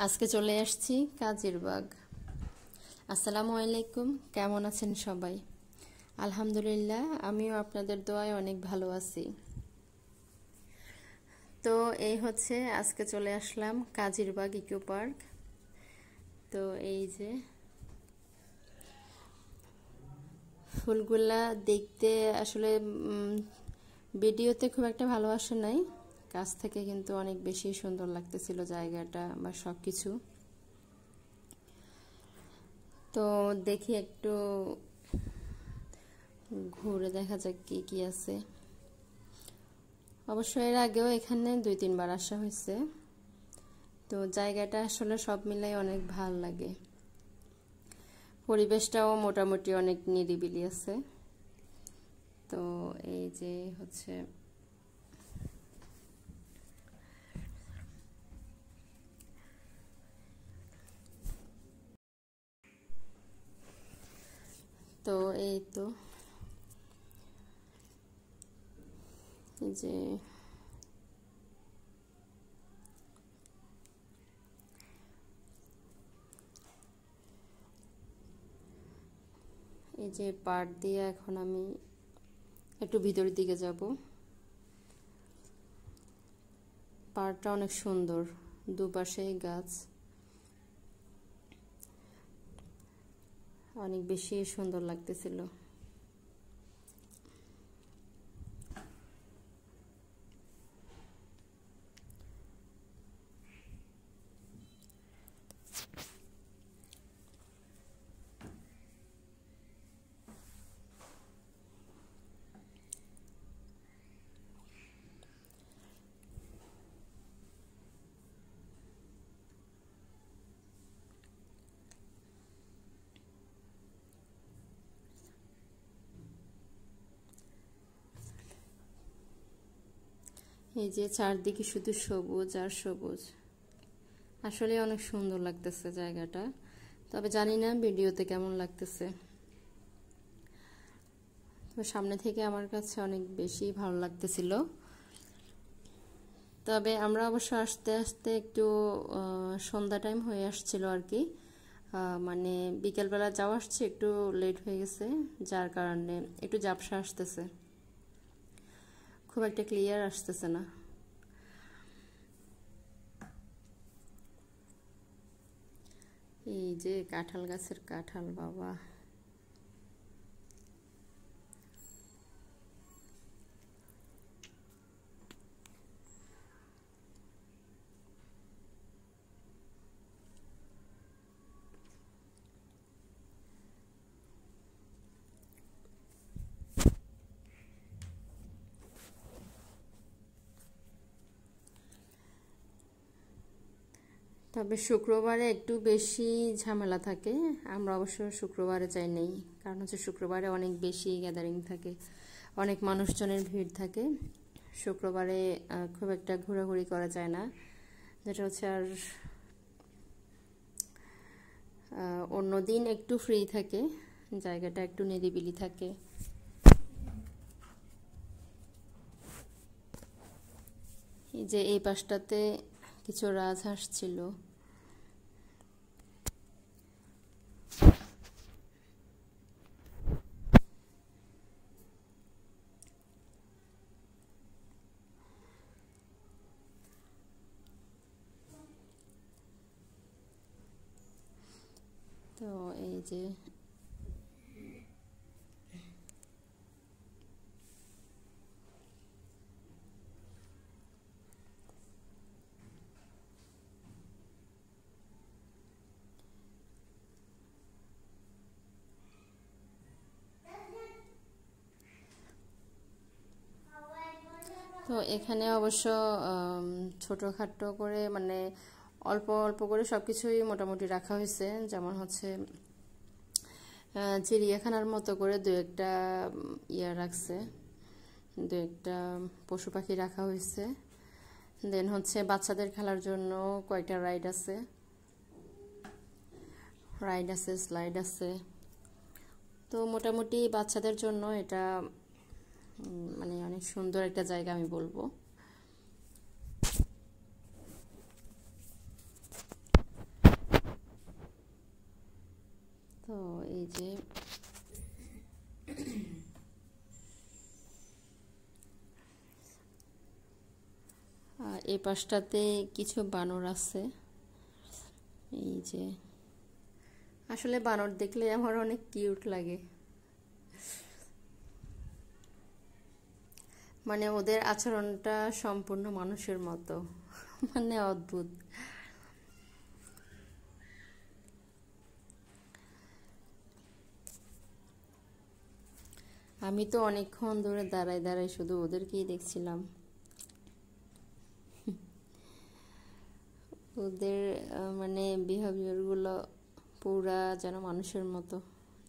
আজকে চলে আসছি কাজিরবাগ। আসসালামু আলাইকুম, কেমন আছেন সবাই? আলহামদুলিল্লাহ, আমিও আপনাদের দোয়ায় অনেক ভালো আছি। তো এই হচ্ছে আজকে চলে আসলাম কাজিরবাগ ইকো পার্ক। তো এই যে ফুলগুলা দেখতে আসলে ভিডিওতে খুব একটা ভালো আসে নাই, কাছ থেকে কিন্তু অনেক বেশি সুন্দর লাগতেছিল জায়গাটা বা সব কিছু। তো দেখি একটু ঘুরে দেখা যাক কি কি আছে। অবশ্য এর আগেও এখানে 2-3 বার আসা হয়েছে। তো জায়গাটা আসলে সব মিলাই অনেক ভাল লাগে, পরিবেশটাও মোটামুটি অনেক নিরিবিলি আছে। তো এই যে হচ্ছে তো এই তো এই যে এই যে পার্ক দিয়ে এখন আমি একটু ভিতরের দিকে যাব। পার্কটা অনেক সুন্দর, দুপাশেই গাছ, অনেক বেশি সুন্দর লাগতেছিল। এই যে চারদিকে শুধু সবুজ আর সবুজ, আসলে অনেক সুন্দর লাগতেছে জায়গাটা। তবে জানি না ভিডিওতে কেমন লাগতেছে। তো সামনে থেকে আমার কাছে অনেক বেশি ভালো লাগতেছিল। তবে আমরা অবশ্য আস্তে আস্তে একটু সন্ধ্যা টাইম হয়ে আসছিল আর কি, মানে বিকেলবেলা যাওয়া আসছে, একটু লেট হয়ে গেছে, যার কারণে একটু ঝাপসা আসতেছে, খুব একটা ক্লিয়ার আসতেছে না। এই যে কাঁঠাল গাছের কাঁঠাল, বাবা! তবে শুক্রবারে একটু বেশি ঝামেলা থাকে, আমরা অবশ্য শুক্রবারে যাই নেই, কারণ হচ্ছে শুক্রবারে অনেক বেশি গ্যাদারিং থাকে, অনেক মানুষজনের ভিড় থাকে। শুক্রবারে খুব একটা ঘোরাঘুরি করা যায় না, যেটা হচ্ছে আর অন্য দিন একটু ফ্রি থাকে, জায়গাটা একটু নিরিবিলি থাকে। এই যে এই পাশটাতে কিছু রাজহাঁস ছিল। তো এই যে তো এখানে অবশ্য ছোটোখাটো করে, মানে অল্প অল্প করে সব কিছুই মোটামুটি রাখা হয়েছে। যেমন হচ্ছে চিড়িয়াখানার মতো করে দু একটা ইয়া রাখছে, দু একটা পশু পাখি রাখা হয়েছে। দেন হচ্ছে বাচ্চাদের খেলার জন্য কয়েকটা রাইড আছে, স্লাইড আছে। তো মোটামুটি বাচ্চাদের জন্য এটা মানে অনেক সুন্দর একটা জায়গা আমি বলবো। যে এই পাশটাতে কিছু বানর আছে। এই যে আসলে বানর দেখলে আমার অনেক কিউট লাগে, মানে ওদের আচরণটা সম্পূর্ণ মানুষের মতো, মানে অদ্ভুত। আমি তো অনেকক্ষণ ধরে দাঁড়ায় দাঁড়ায় শুধু ওদেরকেই দেখছিলাম। ওদের মানে বিহেভিয়ারগুলো পুরা যেন মানুষের মতো,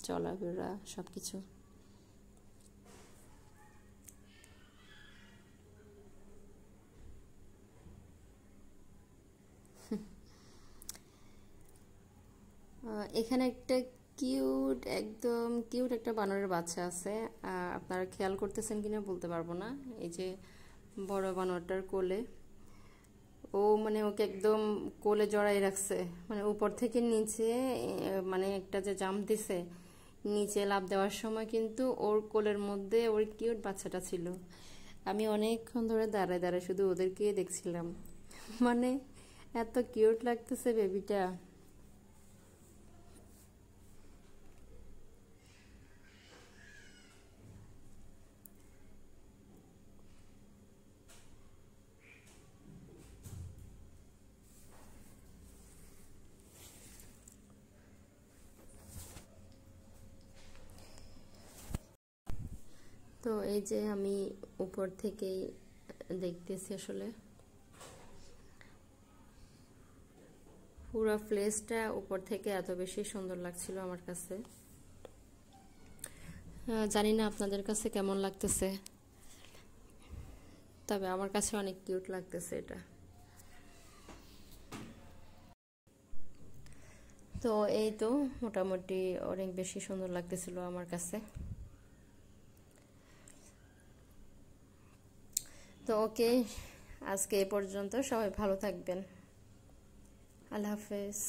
চলাফেরা সবকিছু। এখানে একটা কিউট, একদম কিউট একটা বানরের বাচ্চা আছে। আপনারা খেয়াল করতেছেন কিনা বলতে পারবো না। এই যে বড় বানরটার কোলে, ও মানে ওকে একদম কোলে জড়াই রাখছে, মানে উপর থেকে নিচে মানে একটা যে জাম্প দিছে, নিচে লাফ দেওয়ার সময় কিন্তু ওর কোলের মধ্যে ওর কিউট বাচ্চাটা ছিল। আমি অনেকক্ষণ ধরে দাঁড়ায় দাঁড়ায় শুধু ওদেরকেই দেখছিলাম, মানে এত কিউট লাগতেছে বেবিটা। তো এই যে আমি উপর থেকেই দেখতেছি, আসলে পুরো প্লেসটা উপর থেকে এত বেশি সুন্দর লাগছিল আমার কাছে। জানি না আপনাদের কাছে কেমন লাগতেছে, তবে আমার কাছে অনেক কিউট লাগতেছে এটা। তো এই তো মোটামুটি অনেক বেশি সুন্দর লাগতেছিল আমার কাছে। তো ওকে, আজকে এ পর্যন্ত। সবাই ভালো থাকবেন। আল্লাহ হাফেজ।